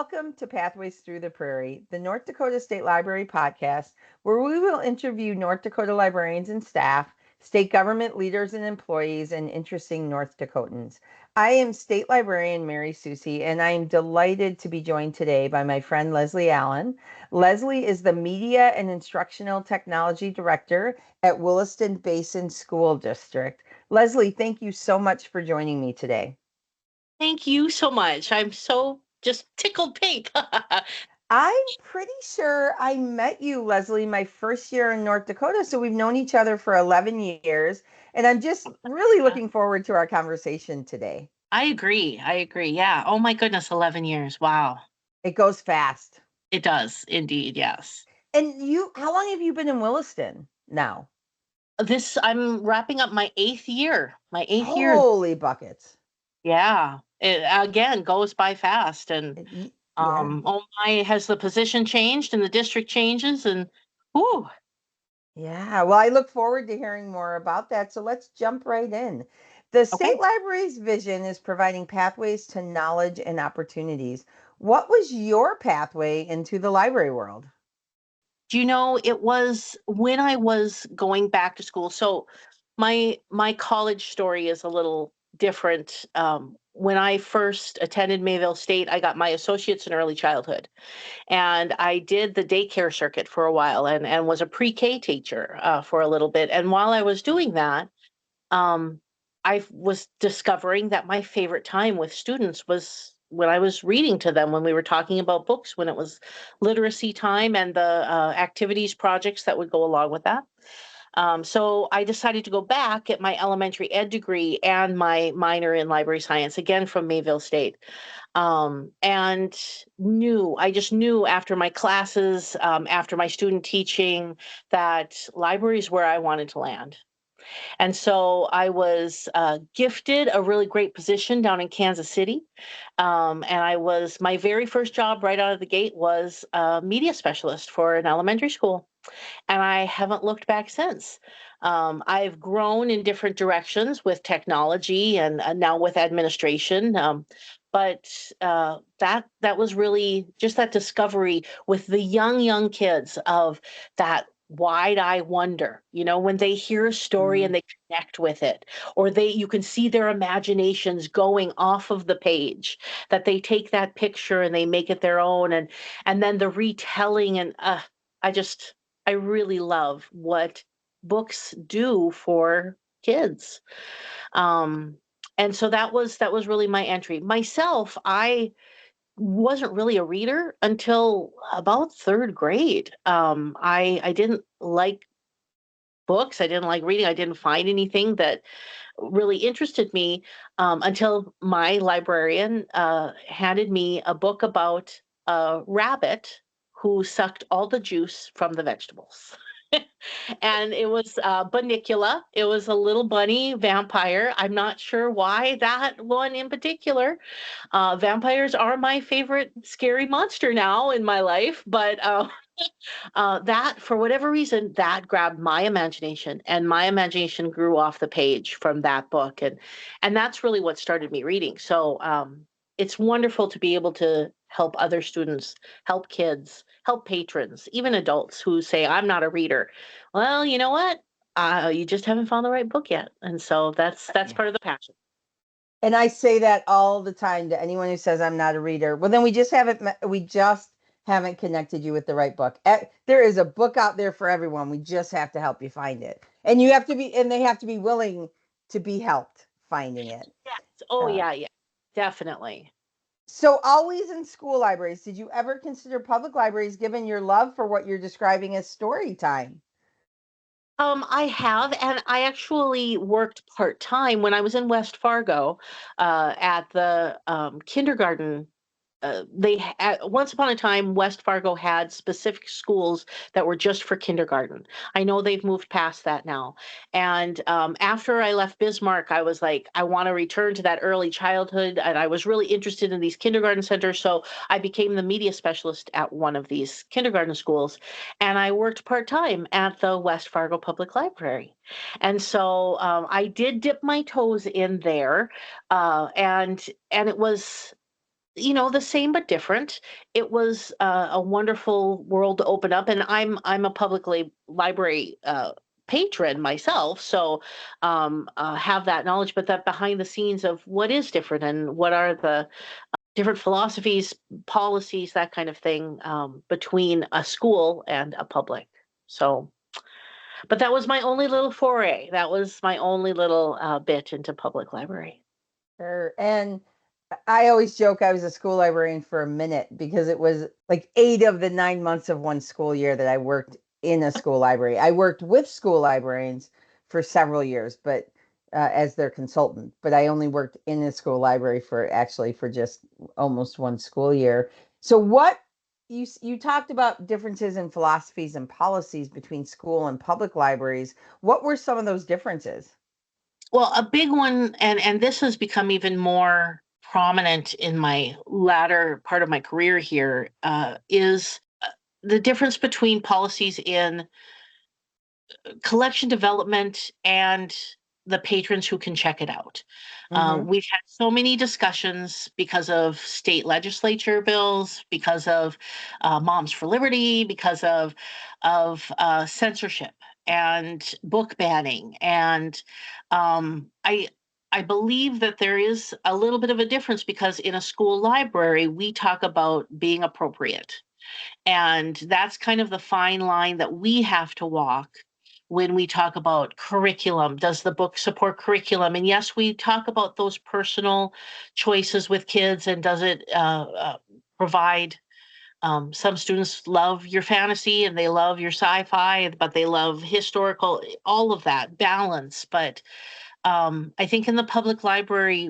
Welcome to Pathways Through the Prairie, the North Dakota State Library podcast, where we will interview North Dakota librarians and staff, state government leaders and employees, and interesting North Dakotans. I am State Librarian Mary Soucie, and I am delighted to be joined today by my friend Lesley Allan. Lesley is the Media and Instructional Technology Director at Williston Basin School District. Lesley, thank you so much for joining me today. Thank you so much. I'm so just tickled pink. I'm pretty sure I met you, Lesley, my first year in North Dakota. So we've known each other for 11 years. And I'm just really looking forward to our conversation today. I agree. I agree. Yeah. Oh my goodness, 11 years. Wow. It goes fast. It does indeed. Yes. And how long have you been in Williston now? I'm wrapping up my eighth year. My eighth year. Holy buckets. Yeah. It again goes by fast. And Yeah. oh my, has the position changed and the district changes and whoo. Yeah. Well, I look forward to hearing more about that. So let's jump right in. The Okay. State Library's vision is providing pathways to knowledge and opportunities. What was your pathway into the library world? Do you know, it was when I was going back to school. So my college story is a little different. When I first attended Mayville State, I got my associates in early childhood, and I did the daycare circuit for a while, and was a pre-K teacher for a little bit. And while I was doing that, um, I was discovering that my favorite time with students was when I was reading to them, when we were talking about books, when it was literacy time and the activities, projects that would go along with that. So I decided to go back, get my elementary ed degree and my minor in library science, again from Mayville State. And I just knew after my classes, after my student teaching, that library is where I wanted to land. And so I was gifted a really great position down in Kansas City. And my very first job right out of the gate was a media specialist for an elementary school. And I haven't looked back since. I've grown in different directions with technology and now with administration. But that was really just that discovery with the young kids of that wide eye wonder, when they hear a story and they connect with it, or you can see their imaginations going off of the page, that they take that picture and they make it their own, and then the retelling. And I really love what books do for kids. Um, and so that was really my entry. Myself, I wasn't really a reader until about third grade. I didn't like books. I didn't like reading. I didn't find anything that really interested me until my librarian handed me a book about a rabbit who sucked all the juice from the vegetables. And it was Bunnicula. It was a little bunny vampire. I'm not sure why that one in particular. Vampires are my favorite scary monster now in my life, but that, for whatever reason, that grabbed my imagination, and my imagination grew off the page from that book, and that's really what started me reading. So it's wonderful to be able to help other students, help kids, help patrons, even adults who say, I'm not a reader. Well, you know what? You just haven't found the right book yet. And so that's part of the passion. And I say that all the time to anyone who says I'm not a reader. Well, then we just haven't connected you with the right book. There is a book out there for everyone. We just have to help you find it. And they have to be willing to be helped finding it. Yes. Oh, Uh, yeah, definitely. so always in school libraries, did you ever consider public libraries given your love for what you're describing as story time? I have, and I actually worked part-time when I was in West Fargo at the kindergarten. Once upon a time, West Fargo had specific schools that were just for kindergarten. I know they've moved past that now. And after I left Bismarck, I was like, I want to return to that early childhood. And I was really interested in these kindergarten centers. So I became the media specialist at one of these kindergarten schools. And I worked part time at the West Fargo Public Library. And so I did dip my toes in there. And it was the same but different. It was a wonderful world to open up, and I'm a library patron myself, so have that knowledge, but that behind the scenes of what is different and what are the different philosophies, policies, that kind of thing, between a school and a public. So, but that was my only little foray. That was my only little bit into public library. Sure. And I always joke I was a school librarian for a minute because it was like 8 of the 9 months of one school year that I worked in a school library. I worked with school librarians for several years, but as their consultant, but I only worked in a school library for just almost one school year. So what you talked about differences in philosophies and policies between school and public libraries. What were some of those differences? Well, a big one, and this has become even more prominent in my latter part of my career here, is the difference between policies in collection development and the patrons who can check it out. Mm-hmm. We've had so many discussions because of state legislature bills, because of Moms for Liberty, because of censorship and book banning, and I believe that there is a little bit of a difference because in a school library we talk about being appropriate, and that's kind of the fine line that we have to walk when we talk about curriculum. Does the book support curriculum? And yes, we talk about those personal choices with kids. And does it provide? Some students love your fantasy and they love your sci-fi, but they love historical, all of that balance. But I think in the public library,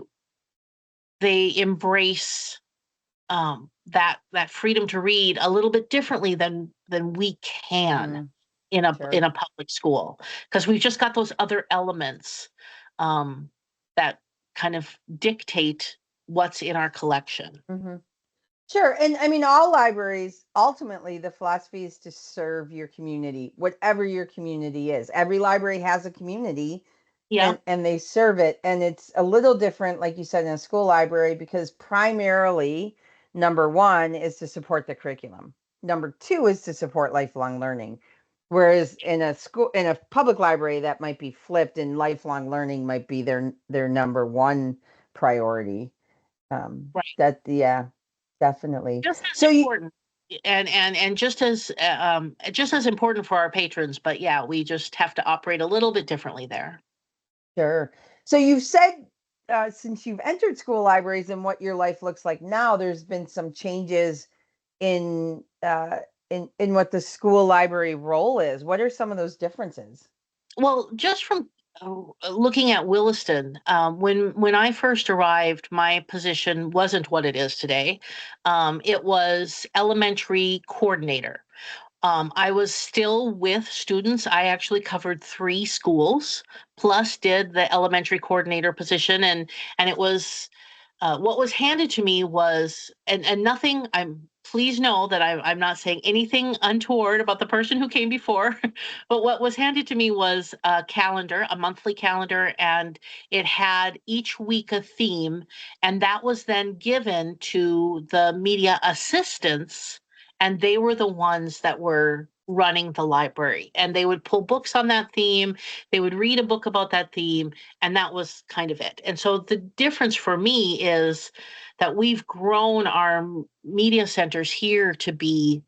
they embrace that freedom to read a little bit differently than we can Mm-hmm. in a Sure. public school, because we've just got those other elements um, that kind of dictate what's in our collection. Mm-hmm. Sure. And I mean, all libraries, ultimately, the philosophy is to serve your community, whatever your community is. Every library has a community Yeah, and they serve it. And it's a little different, like you said, in a school library, because primarily, number one is to support the curriculum. Number two is to support lifelong learning. Whereas in a public library, that might be flipped, and lifelong learning might be their number one priority. right. Yeah, definitely. Just as So you, important, and just as important for our patrons. But yeah, we just have to operate a little bit differently there. sure. So you've said since you've entered school libraries and what your life looks like now, there's been some changes in in what the school library role is. What are some of those differences? Well, just from looking at Williston, when I first arrived, my position wasn't what it is today. It was elementary coordinator. I was still with students. I actually covered 3 schools, plus did the elementary coordinator position, and it was what was handed to me was, and nothing. Please know that I'm not saying anything untoward about the person who came before, but what was handed to me was a calendar, a monthly calendar, and it had each week a theme, and that was then given to the media assistants, and they were the ones that were running the library, and they would pull books on that theme. They would read a book about that theme, and that was kind of it. And so the difference for me is that we've grown our media centers here to be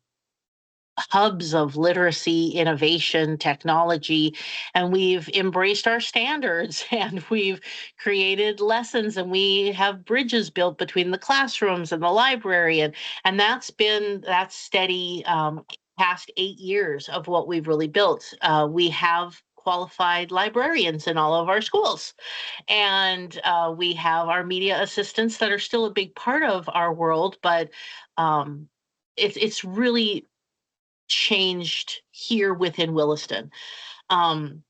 hubs of literacy, innovation, technology, and we've embraced our standards and we've created lessons, and we have bridges built between the classrooms and the library, and that's been that steady past 8 years of what we've really built. We have qualified librarians in all of our schools, and we have our media assistants that are still a big part of our world, but it's really changed here within Williston. Um,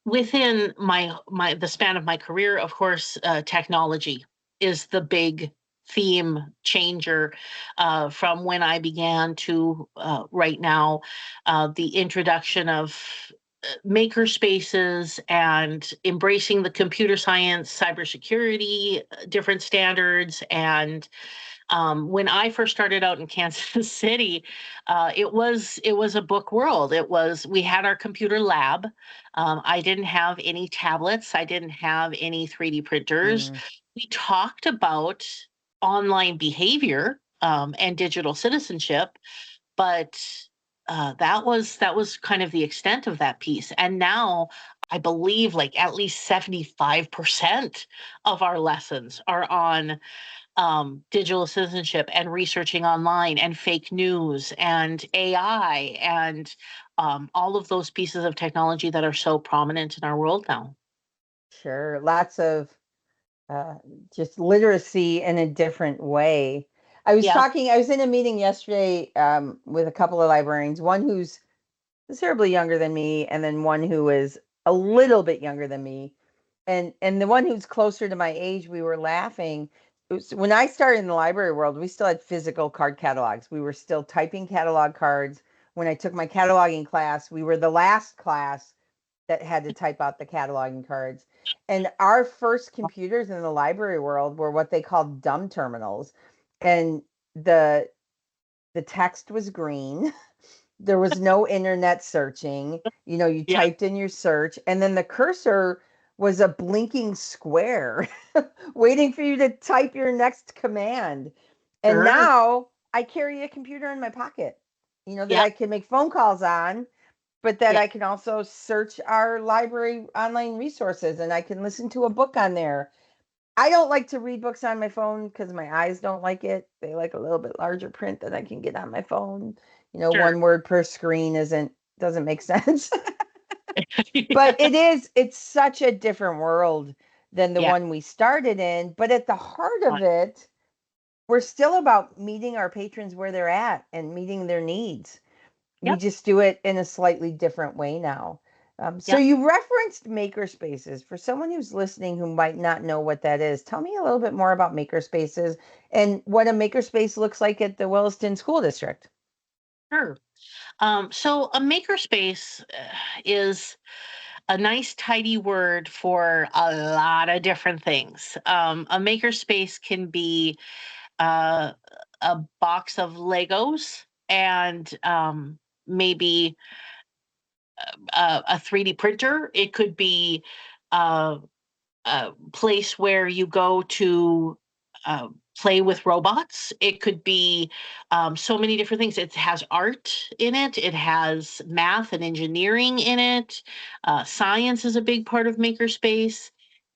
Within my the span of my career, of course, technology is the big theme changer from when I began to right now. The introduction of maker spaces and embracing the computer science, cybersecurity, different standards. And when I first started out in Kansas City, it was a book world. We had our computer lab. I didn't have any tablets. I didn't have any 3D printers. Mm, We talked about online behavior and digital citizenship, but that was kind of the extent of that piece. And now I believe like at least 75% of our lessons are on digital citizenship and researching online and fake news and AI and all of those pieces of technology that are so prominent in our world now. sure. Lots of uh, just literacy in a different way. I Yeah, was in a meeting yesterday with a couple of librarians, one who's considerably younger than me, and then one who is a little bit younger than me. And the one who's closer to my age, we were laughing. When I started in the library world, we still had physical card catalogs. We were still typing catalog cards. When I took my cataloging class, we were the last class that had to type out the cataloging cards. And our first computers in the library world were what they called dumb terminals. And the the text was green. There was no internet searching. You yeah, typed in your search, and then the cursor was a blinking square waiting for you to type your next command. And sure. now I carry a computer in my pocket, that Yeah, I can make phone calls on, but that yeah, I can also search our library online resources and I can listen to a book on there. I don't like to read books on my phone because my eyes don't like it. They like a little bit larger print than I can get on my phone. sure. One word per screen doesn't make sense. But Yeah, it's such a different world than the yeah, one we started in. But at the heart of it, we're still about meeting our patrons where they're at and meeting their needs. We yep, just do it in a slightly different way now. So yep. you referenced maker spaces. For someone who's listening who might not know what that is, tell me a little bit more about maker spaces and what a maker space looks like at the Williston School District. Sure. So a makerspace is a nice, tidy word for a lot of different things. A makerspace can be uh, a box of Legos and maybe a 3D printer. It could be uh, a place where you go to uh, play with robots. It could be so many different things. It has art in it. It has math and engineering in it. Science is a big part of makerspace,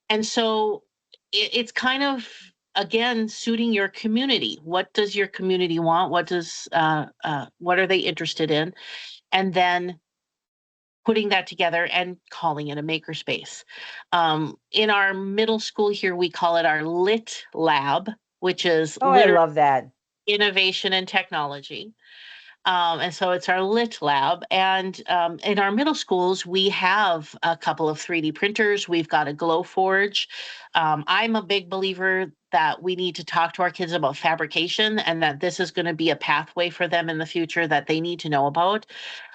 and so it's kind of again suiting your community. What does your community want? What are they interested in? And then putting that together and calling it a makerspace. In our middle school here, we call it our Lit Lab, which is Oh, I literally love that. innovation and technology. And so it's our Lit Lab. And in our middle schools, we have a couple of 3D printers. We've got a Glow Forge. I'm a big believer that we need to talk to our kids about fabrication and that this is going to be a pathway for them in the future that they need to know about.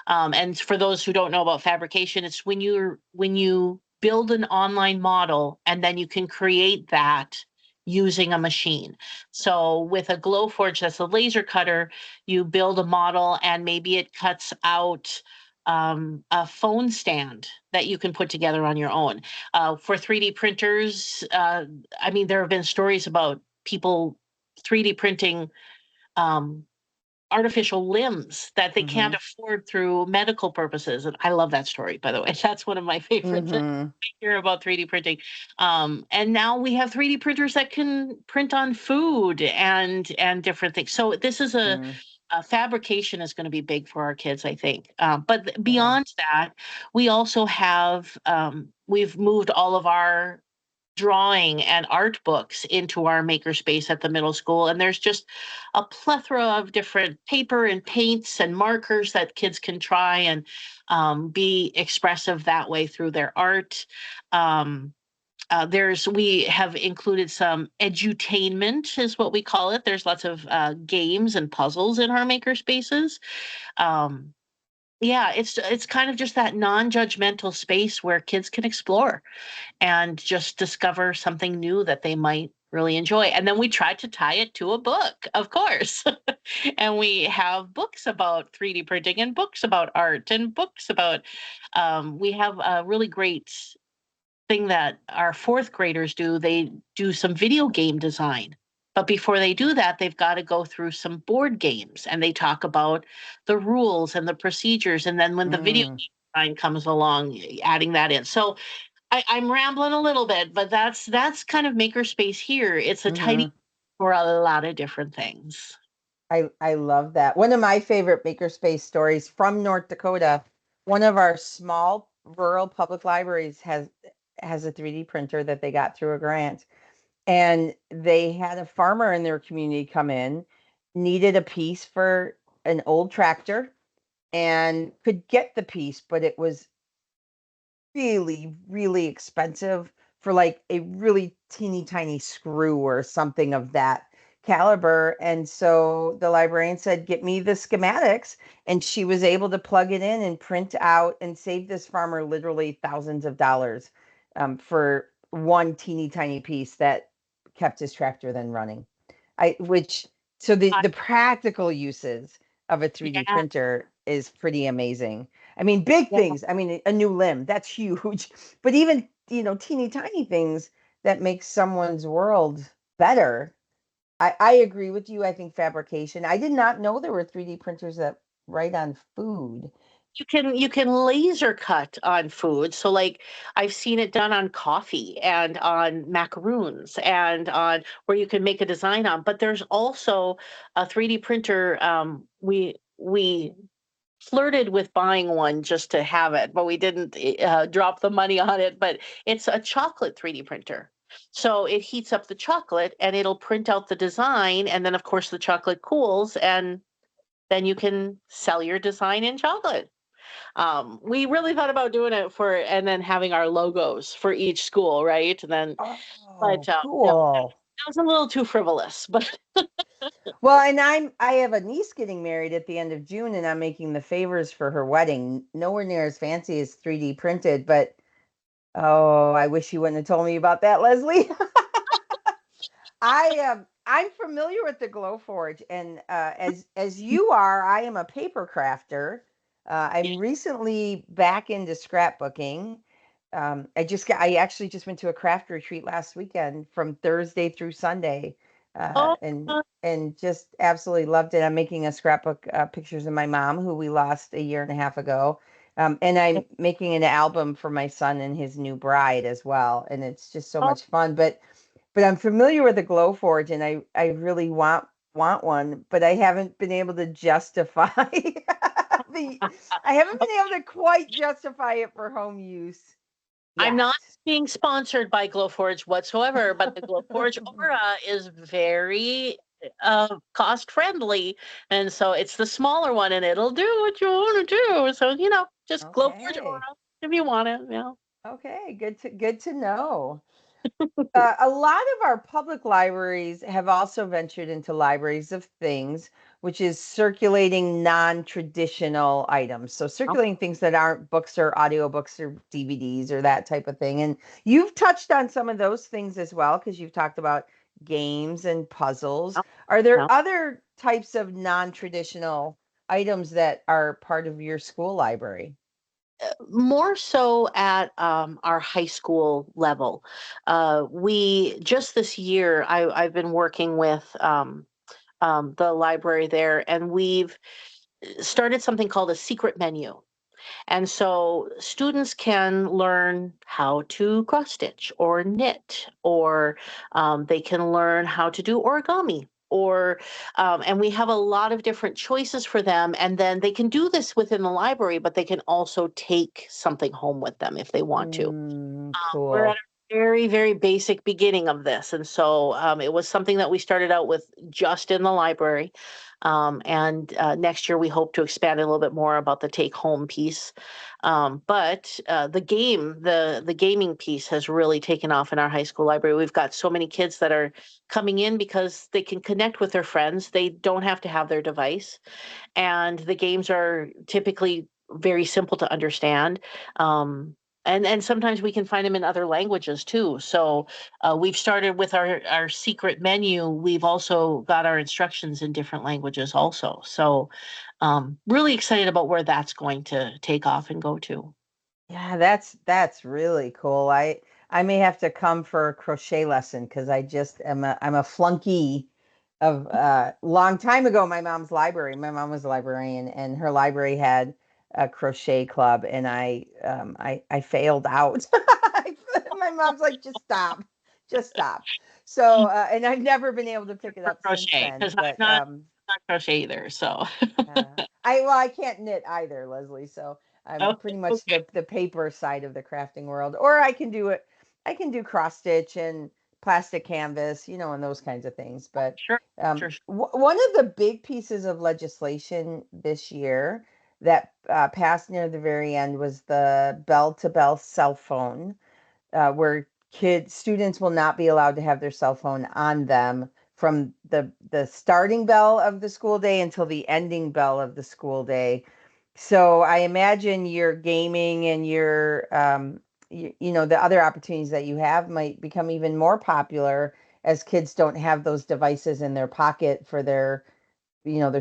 And for those who don't know about fabrication, it's when you build an online model and then you can create that using a machine. So with a Glowforge, that's a laser cutter, you build a model and maybe it cuts out a phone stand that you can put together on your own. For 3D printers, I mean, there have been stories about people 3D printing um, artificial limbs that they Mm-hmm. can't afford through medical purposes. And I love that story, by the way. That's one of my favorite things Mm-hmm. I hear about 3D printing. And now we have 3D printers that can print on food and different things. So this is Mm, a fabrication is going to be big for our kids, I think. But yeah. beyond that, we also have we've moved all of our drawing and art books into our makerspace at the middle school. And there's just a plethora of different paper and paints and markers that kids can try and be expressive that way through their art. Um, we have included some edutainment, is what we call it. There's lots of games and puzzles in our maker spaces. Um, Yeah, it's kind of just that non-judgmental space where kids can explore and just discover something new that they might really enjoy. And then we try to tie it to a book, of course. And we have books about 3D printing and books about art and books about, we have a really great thing that our fourth graders do. They do some video game design. But before they do that, they've got to go through some board games and they talk about the rules and the procedures. And then when the video Mm, game design comes along, adding that in. So I'm rambling a little bit, but that's kind of makerspace here. It's a tiny hmm. for a lot of different things. I love that. One of my favorite makerspace stories from North Dakota, one of our small rural public libraries has a 3D printer that they got through a grant. And they had a farmer in their community come in, needed a piece for an old tractor and could get the piece, but it was really, really expensive for like a really teeny tiny screw or something of that caliber. And so the librarian said, "Get me the schematics." And she was able to plug it in and print out and save this farmer literally thousands of dollars for one teeny tiny piece that kept his tractor then running. Which so Uh, the practical uses of a 3D yeah, printer is pretty amazing. I mean, big yeah. things. I mean, a new limb, that's huge. But even, teeny tiny things that make someone's world better. I agree with you. I think fabrication. I did not know there were 3D printers that write on food. You can laser cut on food. So like I've seen it done on coffee and on macaroons and on where you can make a design on. But there's also a 3D printer. We flirted with buying one just to have it, but we didn't drop the money on it. But it's a chocolate 3D printer. So it heats up the chocolate and it'll print out the design. And then, of course, the chocolate cools and then you can sell your design in chocolate. We really thought about doing it for, and then having our logos for each school, right? And then, but Oh, no, cool. that was a little too frivolous. But Well, and I have a niece getting married at the end of June, and I'm making the favors for her wedding. Nowhere near as fancy as 3D printed, but oh, I wish you wouldn't have told me about that, Leslie. I am I'm familiar with the Glowforge, and as you are, I am a paper crafter. I'm recently back into scrapbooking. I actually just went to a craft retreat last weekend from Thursday through Sunday, oh, and just absolutely loved it. I'm making a scrapbook, pictures of my mom, who we lost a year and a half ago. And I'm making an album for my son and his new bride as well, and it's just so oh, much fun. But I'm familiar with the Glowforge, and I really want one, but I haven't been able to justify the I haven't been able to quite justify it for home use I'm yet. not being sponsored by Glowforge whatsoever, but the Glowforge Aura is very cost friendly, and so it's the smaller one, and it'll do what you want to do. So just Glowforge Okay. Aura if you want it. Okay, good to know. A lot of our public libraries have also ventured into libraries of things, which is circulating non-traditional items. So circulating things that aren't books or audiobooks or DVDs or that type of thing. And you've touched on some of those things as well, because you've talked about games and puzzles. No, Are there no. other types of non-traditional items that are part of your school library? More so at our high school level. We just this year, I've been working with the library there, and we've started something called a secret menu. And so students can learn how to cross stitch or knit, or they can learn how to do origami. And we have a lot of different choices for them. And then they can do this within the library, but they can also take something home with them if they want to. We're at Cool. a very, very basic beginning of this. And so it was something that we started out with just in the library. And next year we hope to expand a little bit more about the take home piece. But the gaming piece has really taken off in our high school library. We've got so many kids that are coming in because they can connect with their friends. They don't have to have their device, and the games are typically very simple to understand. And sometimes we can find them in other languages too. So we've started with our secret menu. We've also got our instructions in different languages also. So really excited about where that's going to take off and go to. Yeah, that's really cool. I may have to come for a crochet lesson because I'm a flunky of long time ago. My mom's library. My mom was a librarian, and her library had a crochet club, and I failed out. My mom's like, just stop. So and I've never been able to pick it For up since crochet, then. because I'm But not crochet either. So I can't knit either, Lesley. So I'm oh, pretty much okay. the paper side of the crafting world. Or I can do it. I can do cross stitch and plastic canvas, and those kinds of things. But Sure, sure, sure. one of the big pieces of legislation this year that passed near the very end was the bell-to-bell cell phone, where students will not be allowed to have their cell phone on them from the starting bell of the school day until the ending bell of the school day. So I imagine your gaming and your the other opportunities that you have might become even more popular as kids don't have those devices in their pocket for their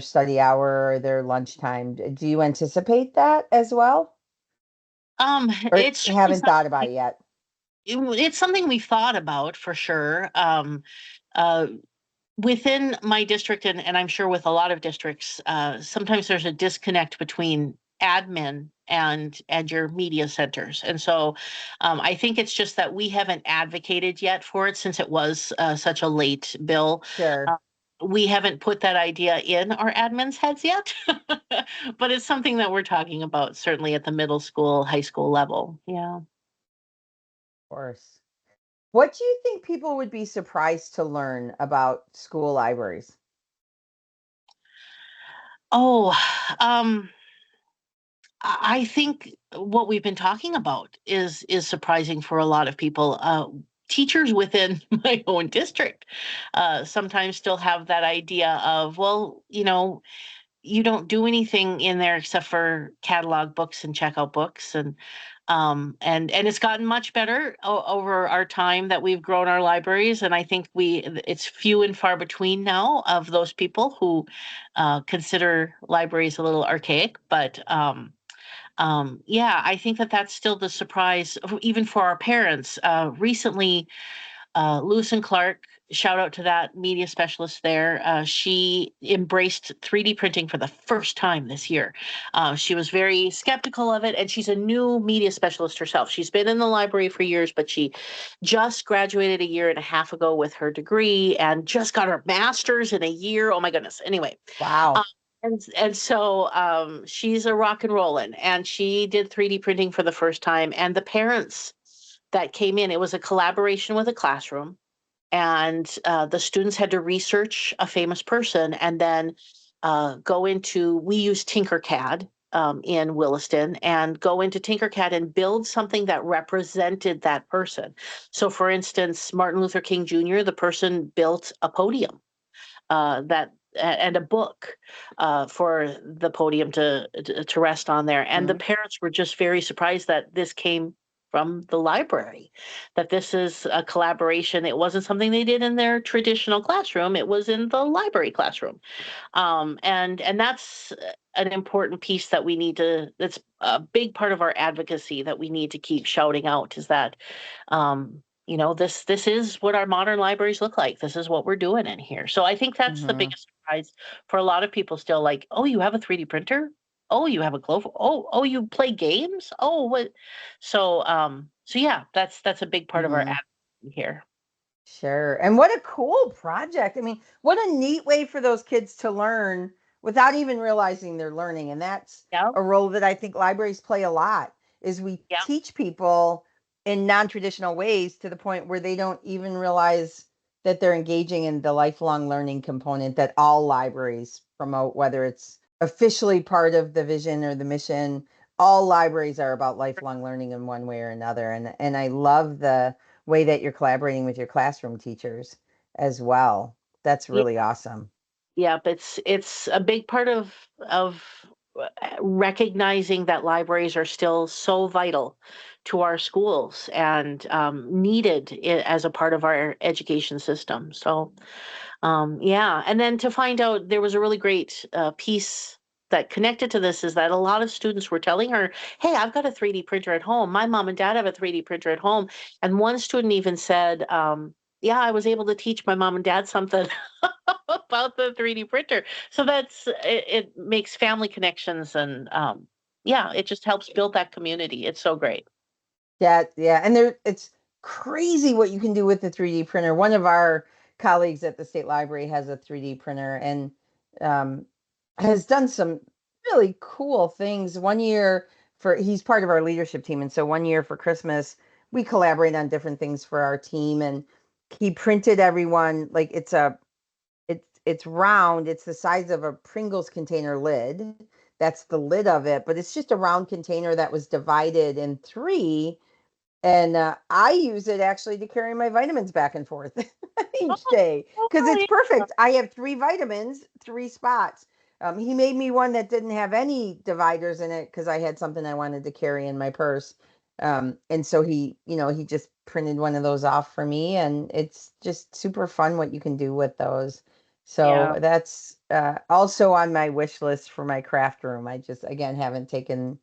study hour or their lunchtime. Do you Mhm. anticipate that as well, or It's certainly haven't thought about something. it yet? It's something we've thought about for sure. Uh, Within my district, and I'm sure with a lot of districts, sometimes there's a disconnect between admin and your media centers. And so I think it's just that we haven't advocated yet for it since it was such a late bill. Sure. Uh, we haven't put that idea in our admins' heads yet, but it's something that we're talking about certainly at the middle school, high school level. Yeah. Course. What do you think people would be surprised to learn about school libraries? Oh, um, I think what we've been talking about is surprising for a lot of people. Teachers within my own district sometimes still have that idea of, well, you don't do anything in there except for catalog books and checkout books, and it's gotten much better over our time that we've grown our libraries, and I think it's few and far between now of those people who consider libraries a little archaic, but yeah, I think that that's still the surprise, even for our parents. Recently, Lewis and Clark, shout out to that media specialist there. She embraced 3D printing for the first time this year. She was very skeptical of it, and she's a new media specialist herself. She's been in the library for years, but she just graduated a year and a half ago with her degree and just got her master's in a year. Oh my goodness. Anyway, um, Wow. and so she's a rock and rollin', and she did 3D printing for the first time. And the parents that came in, it was a collaboration with a classroom, and the students had to research a famous person and then go into, we use Tinkercad in Williston, and go into Tinkercad and build something that represented that person. So for instance, Martin Luther King Jr., the person built a podium that and a book for the podium to rest on there. And the Mhm. parents were just very surprised that this came from the library, that this is a collaboration. It wasn't something they did in their traditional classroom. It was in the library classroom. And that's an important piece that we need to, that's a big part of our advocacy that we need to keep shouting out, is that this is what our modern libraries look like. This is what we're doing in here. So I think that's the Mhm. biggest surprise for a lot of people still, like, oh, you have a 3D printer? Oh, you have a glove? Oh, you play games? Oh, what? So yeah, that's a big part of our Mhm. advocacy here. Sure. And what a cool project. I mean, what a neat way for those kids to learn without even realizing they're learning. And that's Yeah, a role that I think libraries play a lot, is we yeah. teach people in non-traditional ways to the point where they don't even realize that they're engaging in the lifelong learning component that all libraries promote, whether it's officially part of the vision or the mission. All libraries are about lifelong learning in one way or another. And I love the way that you're collaborating with your classroom teachers as well. That's Yeah. really awesome. Yep, it's a big part of recognizing that libraries are still so vital to our schools and needed as a part of our education system. So, yeah. And then to find out there was a really great piece that connected to this is that a lot of students were telling her, hey, I've got a 3D printer at home. My mom and dad have a 3D printer at home. And one student even said, yeah, I was able to teach my mom and dad something about the 3D printer. So it makes family connections and yeah, it just helps build that community. It's so great. Yeah, and it's crazy what you can do with the 3D printer. One of our colleagues at the state library has a 3D printer and um, has done some really cool things. One year he's part of our leadership team, and so one year for Christmas we collaborate on different things for our team, and he printed everyone like it's round. It's the size of a Pringles container lid. That's the lid of it, but it's just a round container that was divided in three, and I use it actually to carry my vitamins back and forth each day because Oh, it's yeah. perfect. I have three vitamins, three spots. He made me one that didn't have any dividers in it because I had something I wanted to carry in my purse. And so he just printed one of those off for me, and it's just super fun what you can do with those. So Yeah. that's also on my wish list for my craft room. I just again haven't taken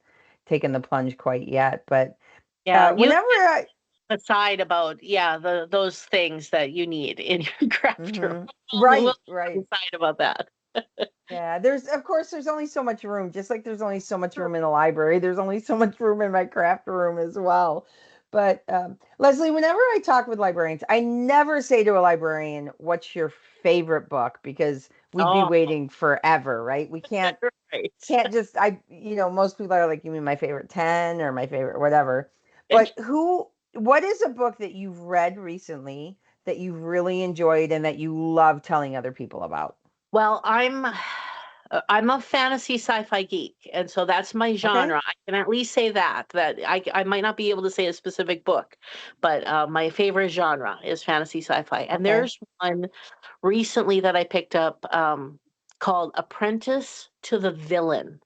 the plunge quite yet, but Yeah. You whenever I, aside about, yeah, those things that you need in your craft room. We'll right. decide about that. Yeah, of course, there's only so much room, just like there's only so much room in a library. There's only so much room in my craft room as well. But Lesley, whenever I talk with librarians, I never say to a librarian, "What's your favorite book?" Because we'd be Oh, waiting forever, right? We right. can't just most people are like, "You mean my favorite 10 or my favorite whatever?" But what is a book that you've read recently that you've really enjoyed and that you love telling other people about? Well, I'm a fantasy sci-fi geek, and so that's my Okay. genre. I can at least say that I might not be able to say a specific book, but my favorite genre is fantasy sci-fi. And Okay. there's one recently that I picked up called Apprentice to the Villain.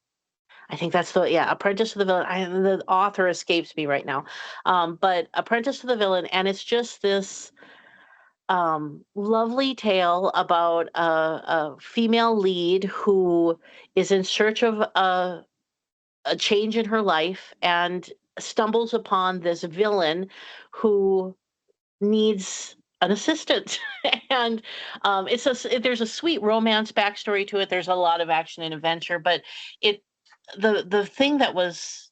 I think that's Apprentice to the Villain. The author escapes me right now, but Apprentice to the Villain, and it's just this lovely tale about a female lead who is in search of a change in her life and stumbles upon this villain who needs an assistant. And there's a sweet romance backstory to it. There's a lot of action and adventure, but it the thing that was,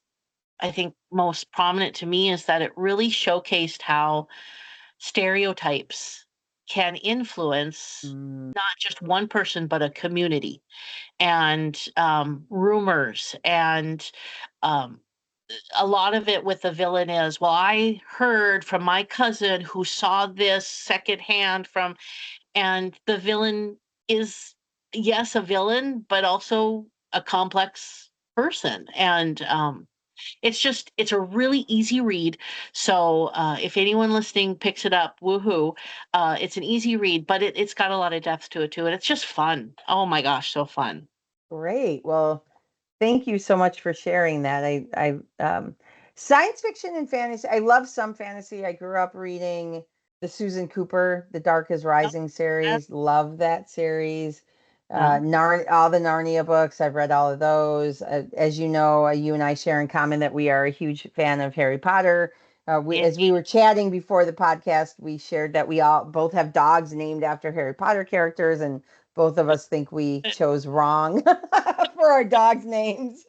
I think, most prominent to me is that it really showcased how stereotypes can influence Mm, not just one person but a community, and rumors, and um, a lot of it with the villain is, well, I heard from my cousin who saw this secondhand from, and the villain is, yes, a villain, but also a complex person. And it's a really easy read. So if anyone listening picks it up, woohoo! It's an easy read, but it's got a lot of depth to it too, and it's just fun. Oh my gosh, so fun! great. Well, thank you so much for sharing that. Science fiction and fantasy. I love some fantasy. I grew up reading the Susan Cooper, The Dark is Yep, Rising yep, series. Love that series. yep. All the Narnia books. I've read all of those. As you know, you and I share in common that we are a huge fan of Harry Potter. Yeah. As we were chatting before the podcast, we shared that we all both have dogs named after Harry Potter characters, and both of us think we chose wrong for our dogs' names.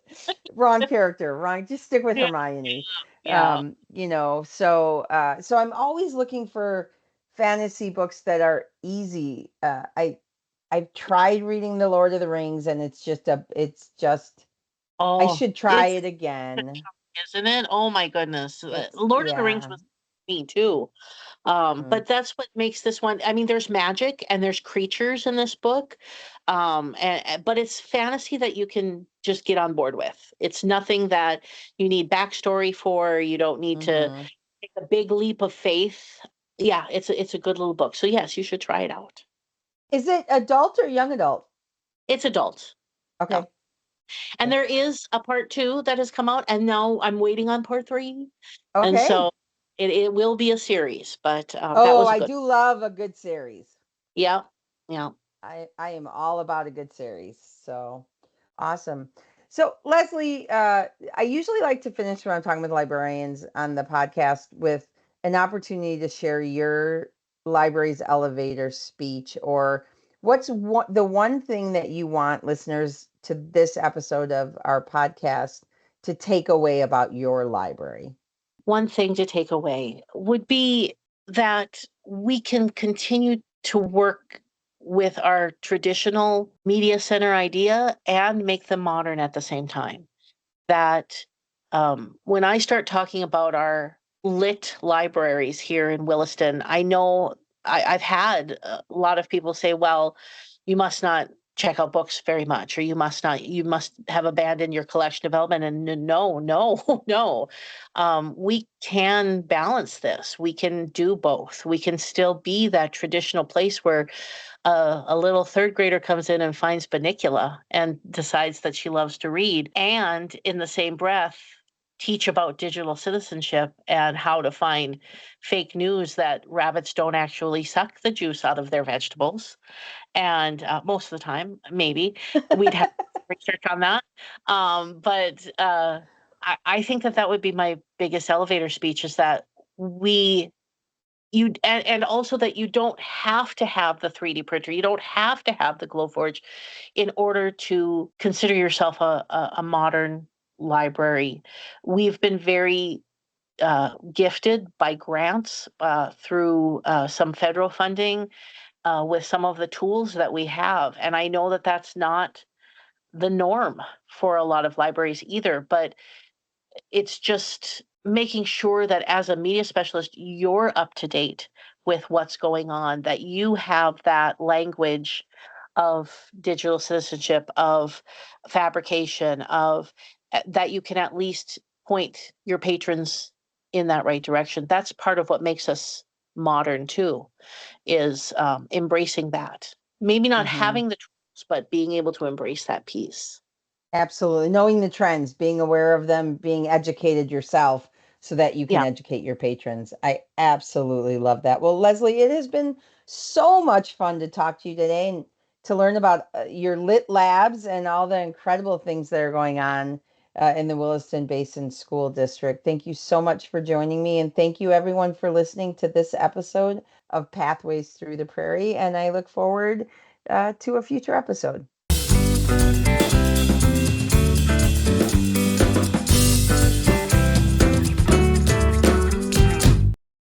Wrong character, wrong. Just stick with Yeah. Hermione. Yeah. So I'm always looking for fantasy books that are easy. I've tried reading The Lord of the Rings, and it's just I Oh, should try it's it again. isn't it? Oh my goodness. It's Lord of the Rings yeah. was me too. Mm. But that's what makes this one. I mean, there's magic and there's creatures in this book, but it's fantasy that you can just get on board with. It's nothing that you need backstory for. You don't need to Hmm. take a big leap of faith. Yeah, it's a good little book. So yes, you should try it out. Is it adult or young adult? It's adult. Yeah. Okay. And there is a part 2 that has come out, and now I'm waiting on part 3. And Okay. so it will be a series, but that Oh, was a I good. do love a good series. Yeah. Yeah. I am all about a good series. So awesome. So Lesley, I usually like to finish when I'm talking with librarians on the podcast with an opportunity to share your library's elevator speech, or what's the one thing that you want listeners to this episode of our podcast to take away about your library. One thing to take away would be that we can continue to work with our traditional media center idea and make them modern at the same time. That when I start talking about our lit libraries here in Williston, I know I've had a lot of people say, well, you must not check out books very much, or you must have abandoned your collection development. And no, no, no. We can balance this. We can do both. We can still be that traditional place where a little third grader comes in and finds Bunnicula and decides that she loves to read, and in the same breath, teach about digital citizenship and how to find fake news that rabbits don't actually suck the juice out of their vegetables. And most of the time, maybe we'd have research on that. But I think that would be my biggest elevator speech, is that we and also that you don't have to have the 3D printer. You don't have to have the Glowforge in order to consider yourself a modern library. We've been very gifted by grants through some federal funding with some of the tools that we have. And I know that that's not the norm for a lot of libraries either, but it's just making sure that as a media specialist, you're up to date with what's going on, that you have that language of digital citizenship, of fabrication, of that you can at least point your patrons in that right direction. That's part of what makes us modern too, is embracing that. Maybe not Mm-hmm. having the tools, but being able to embrace that piece. Absolutely. Knowing the trends, being aware of them, being educated yourself so that you can Yeah. educate your patrons. I absolutely love that. Well, Lesley, it has been so much fun to talk to you today and to learn about your lit labs and all the incredible things that are going on in the Williston Basin School District. Thank you so much for joining me. And thank you, everyone, for listening to this episode of Pathways Through the Prairie. And I look forward to a future episode.